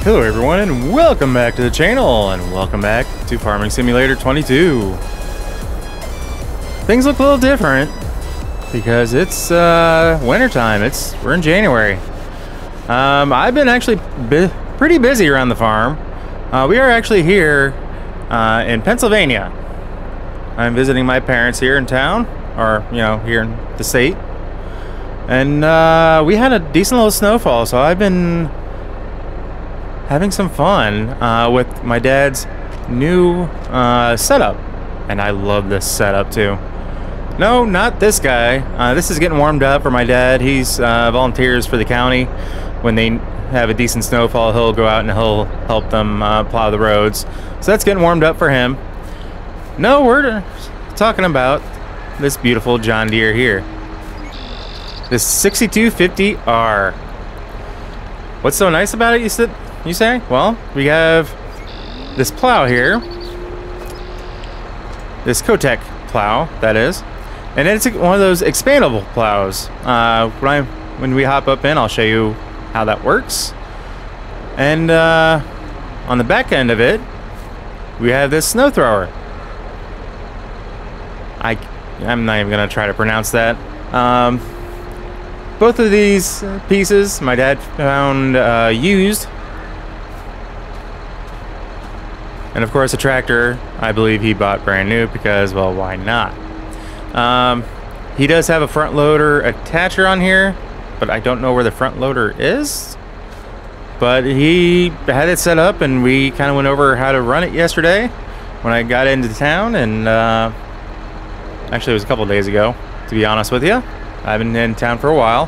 Hello everyone and welcome back to the channel and welcome back to Farming Simulator 22. Things look a little different because it's wintertime. We're in January. I've been actually pretty busy around the farm. We are actually here in Pennsylvania. I'm visiting my parents here in town, or here in the state. And we had a decent little snowfall, so I've been having some fun with my dad's new setup. And I love this setup too. No, not this guy. This is getting warmed up for my dad. He's volunteers for the county. When they have a decent snowfall, he'll go out and he'll help them plow the roads. So that's getting warmed up for him. No, we're talking about this beautiful John Deere here. This 6250R. What's so nice about it, you say? Well, we have this plow here. This Kotech plow, that is. And it's one of those expandable plows. When we hop up in, I'll show you how that works. And on the back end of it, we have this snow thrower. I'm not even going to try to pronounce that. Both of these pieces my dad found used. And of course the tractor, I believe he bought brand new because, well, why not? He does have a front loader attacher on here, but I don't know where the front loader is. But he had it set up and we kind of went over how to run it yesterday when I got into town. And actually it was a couple days ago, to be honest with you. I've been in town for a while.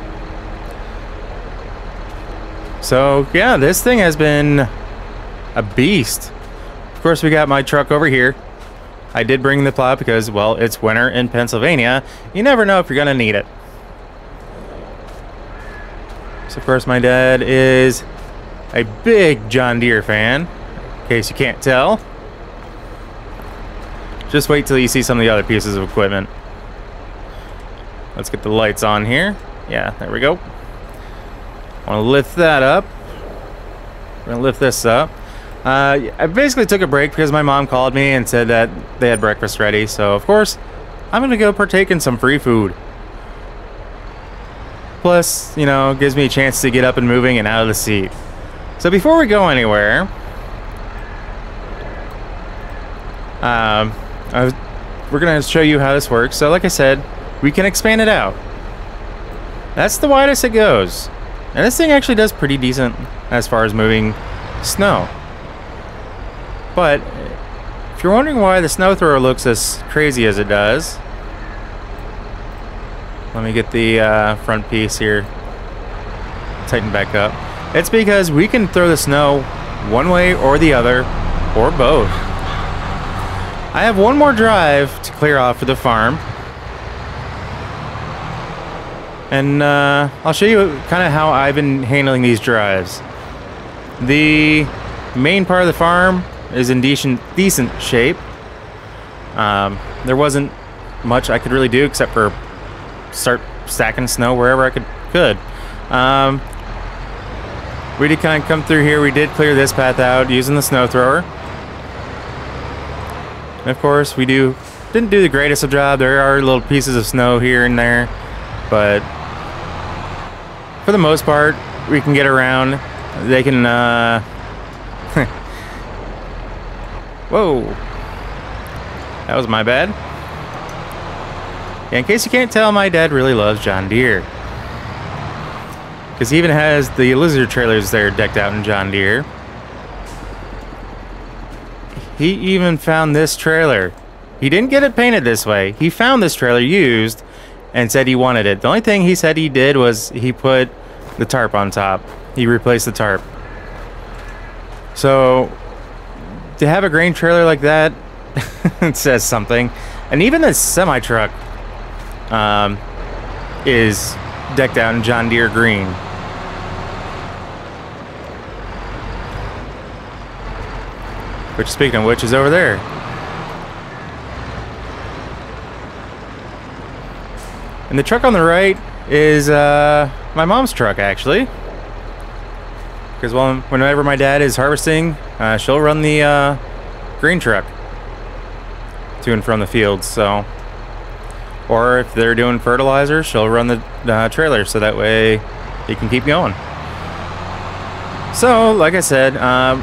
So yeah, this thing has been a beast. Of course, we got my truck over here. I did bring the plow because, well, it's winter in Pennsylvania. You never know if you're gonna need it. So of course my dad is a big John Deere fan, in case you can't tell. Just wait till you see some of the other pieces of equipment. Let's get the lights on here. Yeah, there we go. I want to lift that up. We're gonna lift this up. I basically took a break because my mom called me and said that they had breakfast ready. So of course, I'm gonna go partake in some free food. Plus, it gives me a chance to get up and moving and out of the seat. So before we go anywhere, we're gonna show you how this works. So like I said, we can expand it out. That's the widest it goes. And this thing actually does pretty decent as far as moving snow. But if you're wondering why the snow thrower looks as crazy as it does, let me get the front piece here tightened back up. It's because we can throw the snow one way or the other, or both. I have one more drive to clear off for the farm. And I'll show you kind of how I've been handling these drives. The main part of the farm is in decent shape. There wasn't much I could really do except for start stacking snow wherever I could. We did kind of come through here. We did clear this path out using the snow thrower. And of course, we didn't do the greatest of job. There are little pieces of snow here and there, but for the most part, we can get around. They can, whoa. That was my bad. Yeah, in case you can't tell, my dad really loves John Deere. Because he even has the lizard trailers there decked out in John Deere. He even found this trailer. He didn't get it painted this way. He found this trailer used and said he wanted it. The only thing he said he did was he put the tarp on top. He replaced the tarp. So to have a grain trailer like that, it says something. And even this semi-truck is decked out in John Deere green. Which, speaking of which, is over there. And the truck on the right is my mom's truck, actually. Because whenever my dad is harvesting, she'll run the grain truck to and from the fields. So, or if they're doing fertilizer, she'll run the trailer, so that way they can keep going. So, like I said,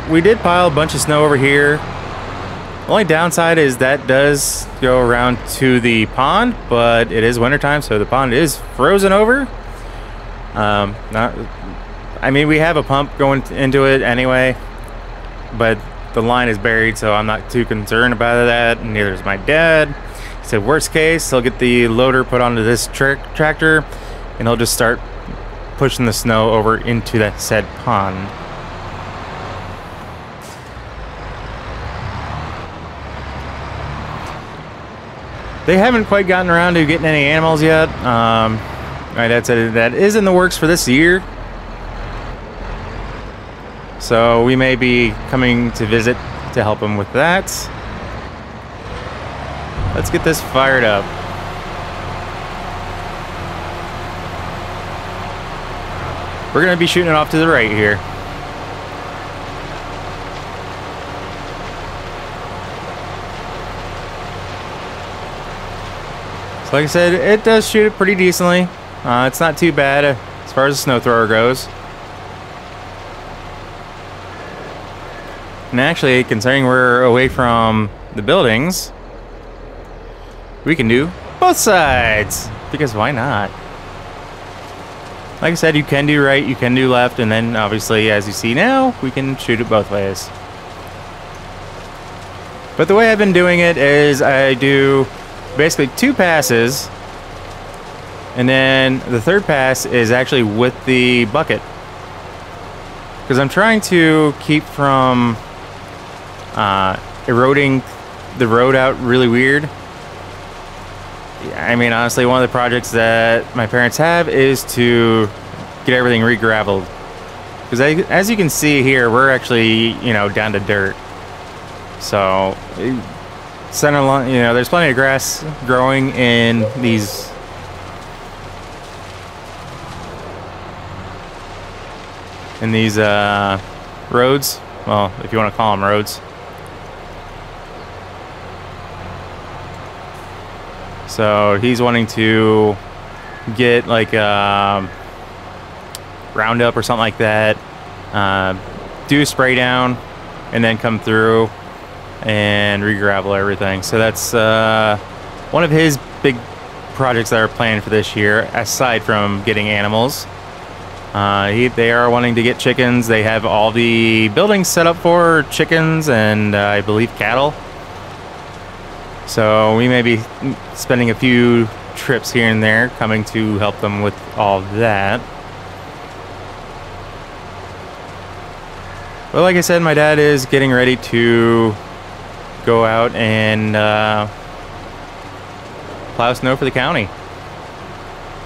we did pile a bunch of snow over here. The only downside is that does go around to the pond, but it is wintertime, so the pond is frozen over. I mean, we have a pump going into it anyway, but the line is buried, so I'm not too concerned about that, and neither is my dad. He said worst case, he'll get the loader put onto this tractor, and he'll just start pushing the snow over into that said pond. They haven't quite gotten around to getting any animals yet. My dad said that is in the works for this year. So we may be coming to visit to help him with that. Let's get this fired up. We're going to be shooting it off to the right here. So like I said, it does shoot it pretty decently. It's not too bad as far as the snow thrower goes. And actually, considering we're away from the buildings, we can do both sides, because why not? Like I said, you can do right, you can do left, and then obviously, as you see now, we can shoot it both ways. But the way I've been doing it is I do basically 2 passes, and then the third pass is actually with the bucket, because I'm trying to keep from eroding the road out really weird. I mean, honestly, one of the projects that my parents have is to get everything re-graveled, because as you can see here, we're actually, you know, down to dirt. So center line, you know, there's plenty of grass growing in these roads. Well, if you want to call them roads. So he's wanting to get like a Roundup or something like that, do a spray down, and then come through and re-gravel everything. So that's one of his big projects that are planned for this year, aside from getting animals. They are wanting to get chickens. They have all the buildings set up for chickens and I believe cattle. So we may be spending a few trips here and there coming to help them with all that. But like I said, my dad is getting ready to go out and plow snow for the county.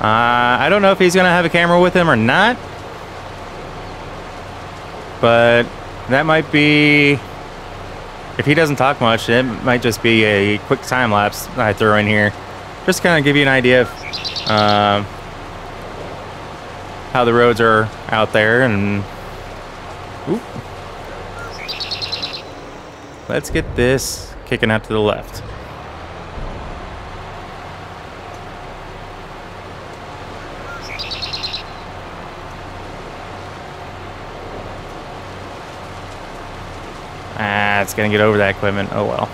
I don't know if he's going to have a camera with him or not, but that might be, if he doesn't talk much, it might just be a quick time lapse I throw in here, just kind of give you an idea of how the roads are out there. And ooh, let's get this kicking out to the left. It's gonna get over that equipment. Oh well.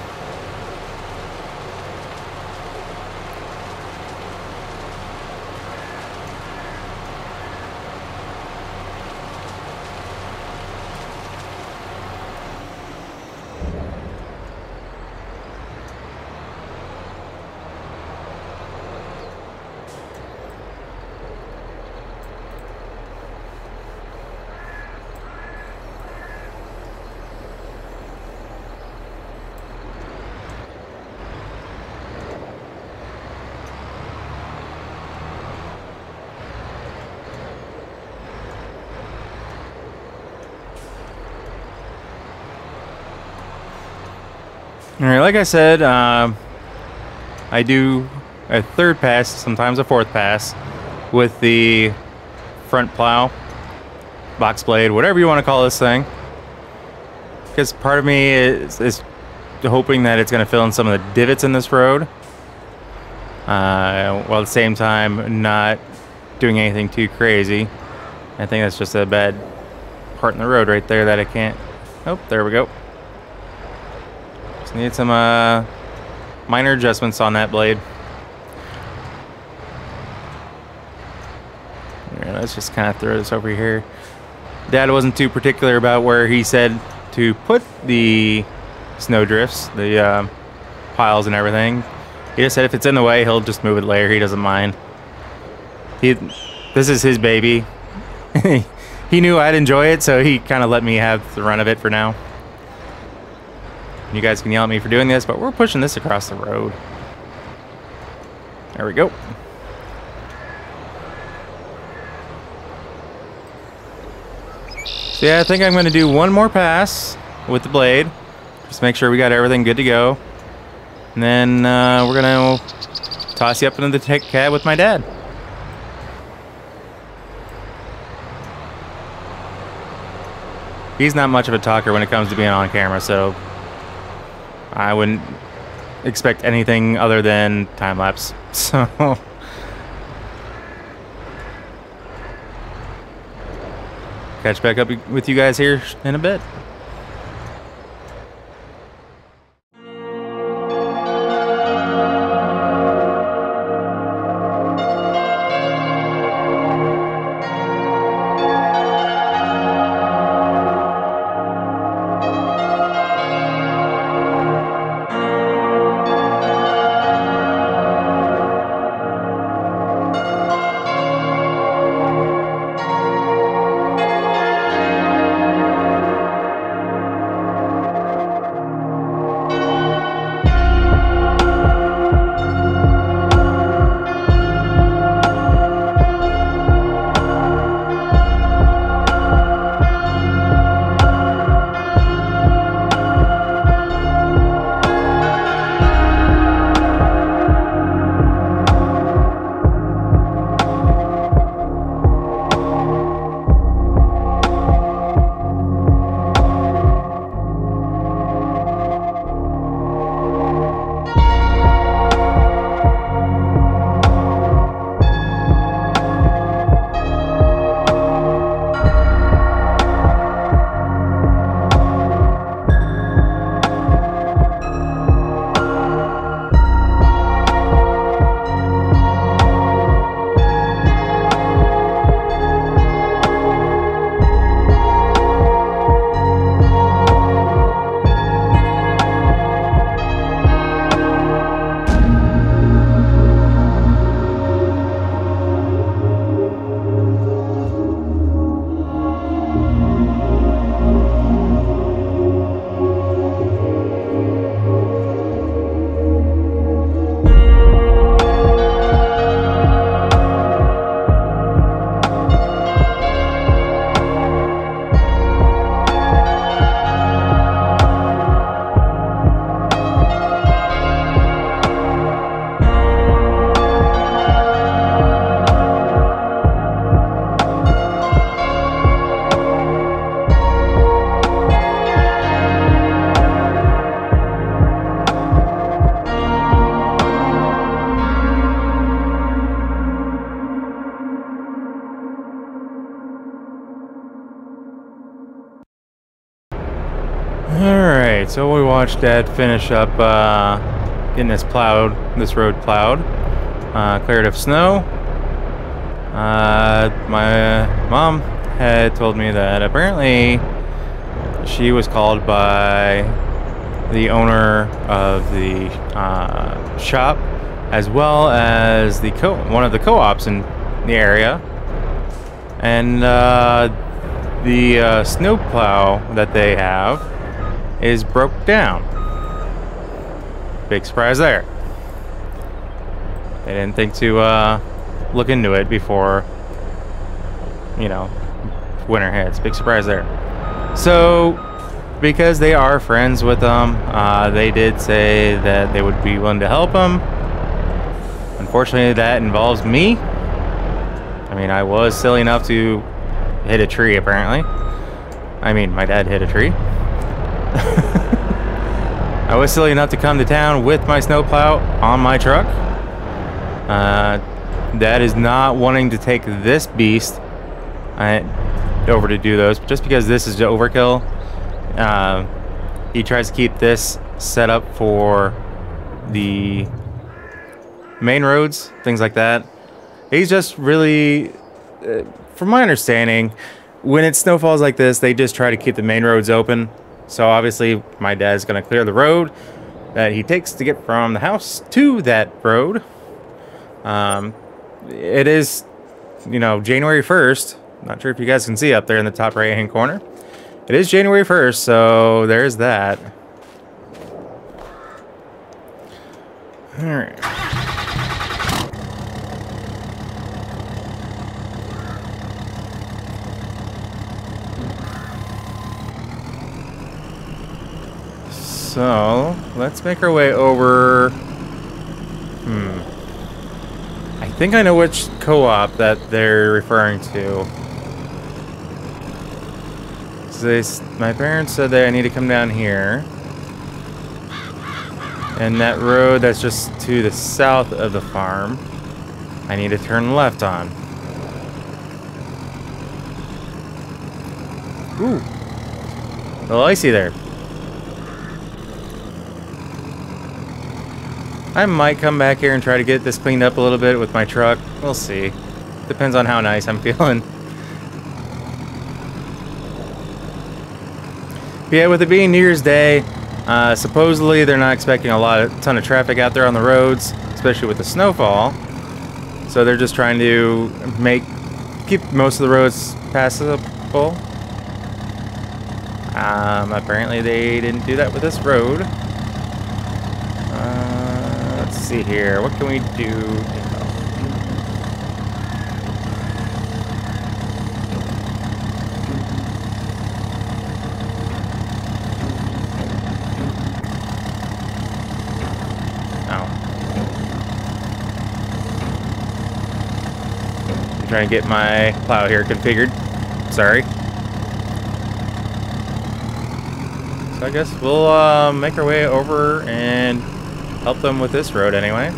Alright, like I said, I do a third pass, sometimes a fourth pass, with the front plow. box blade, whatever you want to call this thing. Because part of me is hoping that it's going to fill in some of the divots in this road, while at the same time not doing anything too crazy. I think that's just a bad part in the road right there that I can't. Oh, there we go. Just need some minor adjustments on that blade. Here, let's just kind of throw this over here. Dad wasn't too particular about where he said to put the snow drifts, the piles and everything. He just said if it's in the way, he'll just move it later. He doesn't mind. This is his baby. He knew I'd enjoy it, so he kind of let me have the run of it for now. You guys can yell at me for doing this, but we're pushing this across the road. There we go. So yeah, I think I'm going to do one more pass with the blade. Just make sure we got everything good to go. And then we're going to toss you up into the cab with my dad. He's not much of a talker when it comes to being on camera, so I wouldn't expect anything other than time-lapse. So catch back up with you guys here in a bit. Alright, so we watched Dad finish up getting this road plowed, cleared of snow. My mom had told me that apparently she was called by the owner of the shop, as well as the one of the co-ops in the area, and the snow plow that they have is broke down. Big surprise there. They didn't think to look into it before, you know, winter hits. Big surprise there. So, because they are friends with them, they did say that they would be willing to help them. Unfortunately, that involves me. I mean, I was silly enough to hit a tree, apparently. I mean, my dad hit a tree. I was silly enough to come to town with my snowplow on my truck. Dad is not wanting to take this beast over to do those, just because this is overkill. He tries to keep this set up for the main roads, things like that. He's just really, from my understanding, when it snowfalls like this, they just try to keep the main roads open. So obviously my dad's going to clear the road that he takes to get from the house to that road. It is, you know, January 1st. Not sure if you guys can see up there in the top right hand corner. It is January 1st, so there's that. Alright. So, let's make our way over. I think I know which co-op that they're referring to. So my parents said that I need to come down here. And that road that's just to the south of the farm, I need to turn left on. Ooh. A little icy there. I might come back here and try to get this cleaned up a little bit with my truck. We'll see. Depends on how nice I'm feeling. But yeah, with it being New Year's Day, supposedly they're not expecting a ton of traffic out there on the roads, especially with the snowfall. So they're just trying to keep most of the roads passable. Apparently they didn't do that with this road. Let's see here. What can we do? I'm trying to get my plow here configured. Sorry. So I guess we'll make our way over and help them with this road anyway.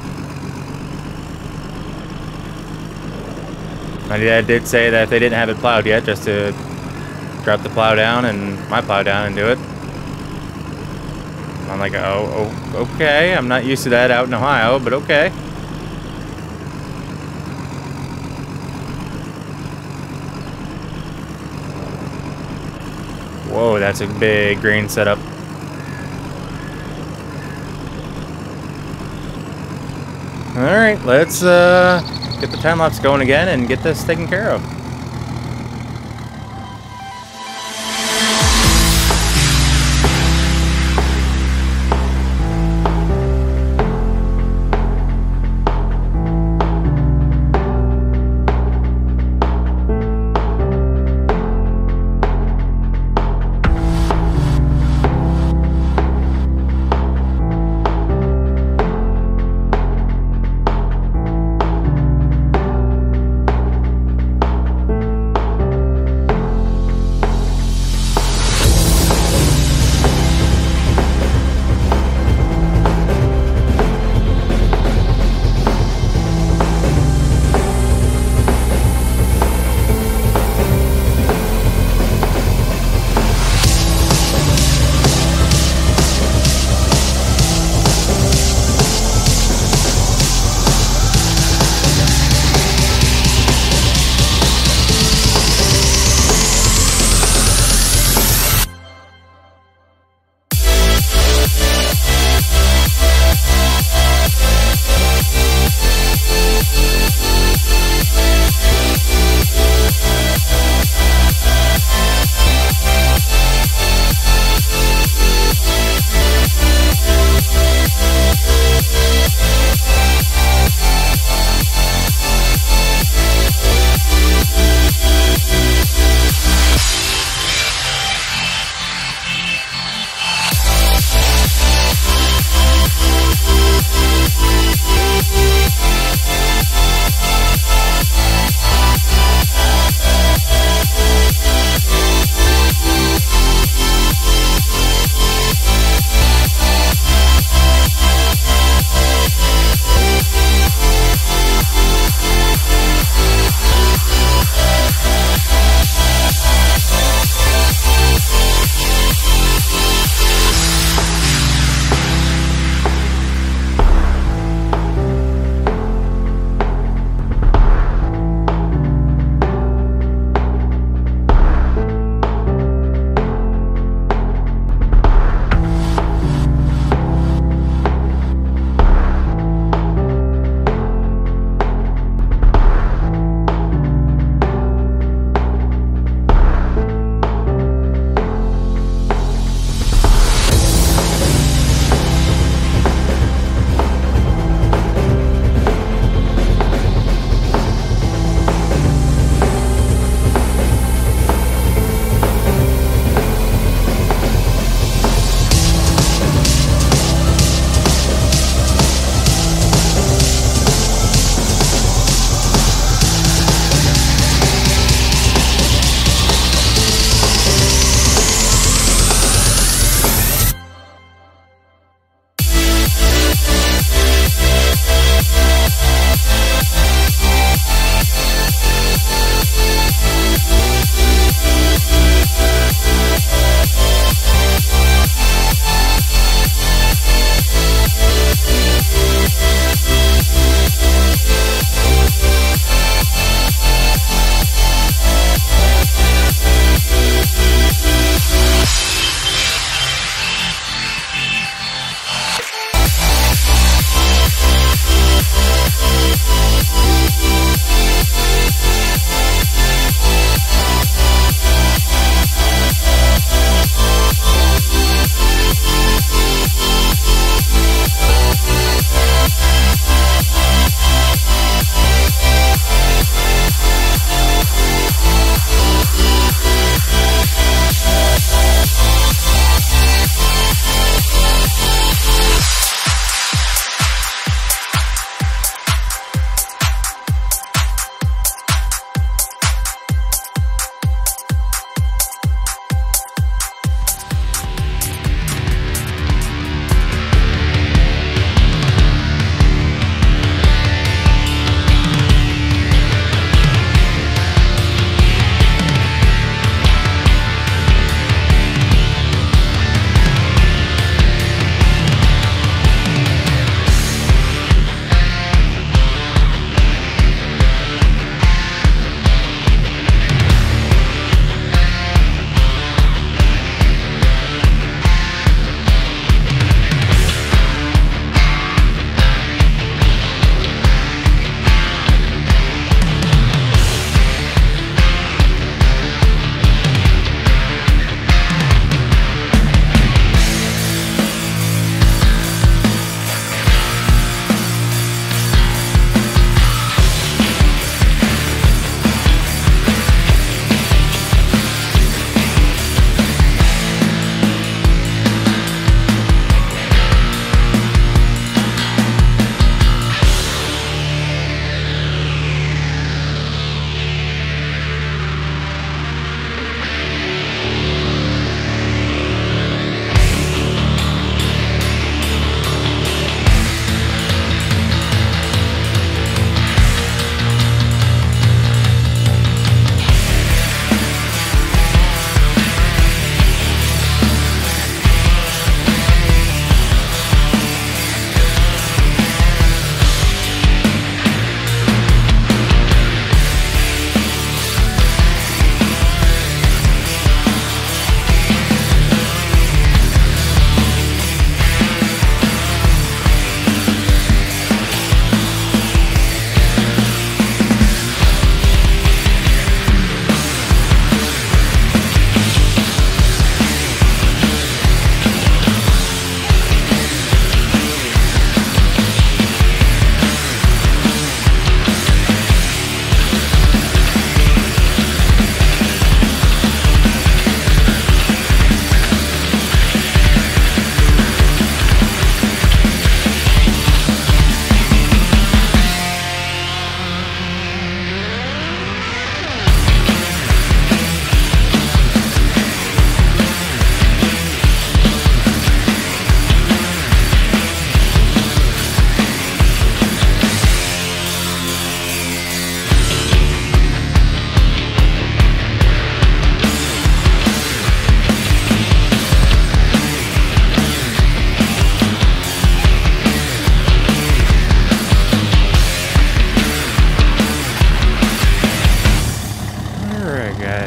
My dad did say that if they didn't have it plowed yet, just to drop the plow down and my plow down and do it. I'm like, oh, okay. I'm not used to that out in Ohio, but okay. Whoa, that's a big grain setup. Alright, let's get the time lapse going again and get this taken care of.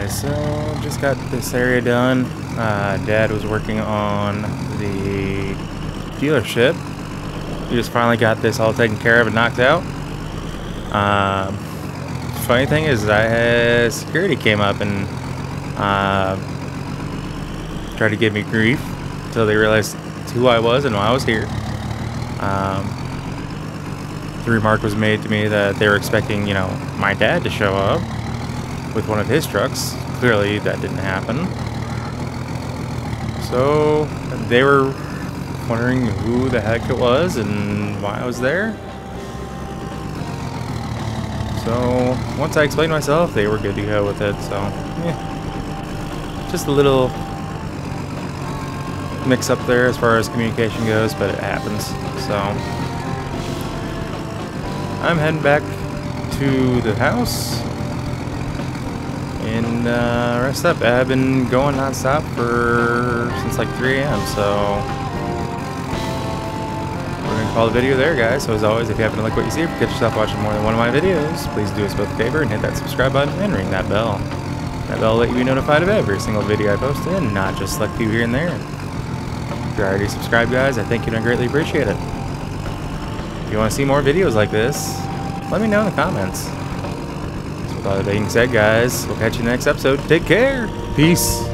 guys, so just got this area done. Dad was working on the dealership. We just finally got this all taken care of and knocked out. Funny thing is, security came up and tried to give me grief until they realized who I was and why I was here. The remark was made to me that they were expecting, you know, my dad to show up with one of his trucks. Clearly that didn't happen. So they were wondering who the heck it was and why I was there. So once I explained myself, they were good to go with it. So yeah, just a little mix up there as far as communication goes, but it happens. So I'm heading back to the house and rest up. I've been going non-stop since like 3 a.m. So we're gonna call the video there, guys. So as always, if you happen to like what you see, or catch yourself watching more than one of my videos, please do us both a favor and hit that subscribe button and ring that bell. That bell will let you be notified of every single video I post and not just select few here and there. If you're already subscribed, guys, I thank you and I greatly appreciate it. If you want to see more videos like this, let me know in the comments. So with all that being said, guys, we'll catch you in the next episode. Take care. Peace.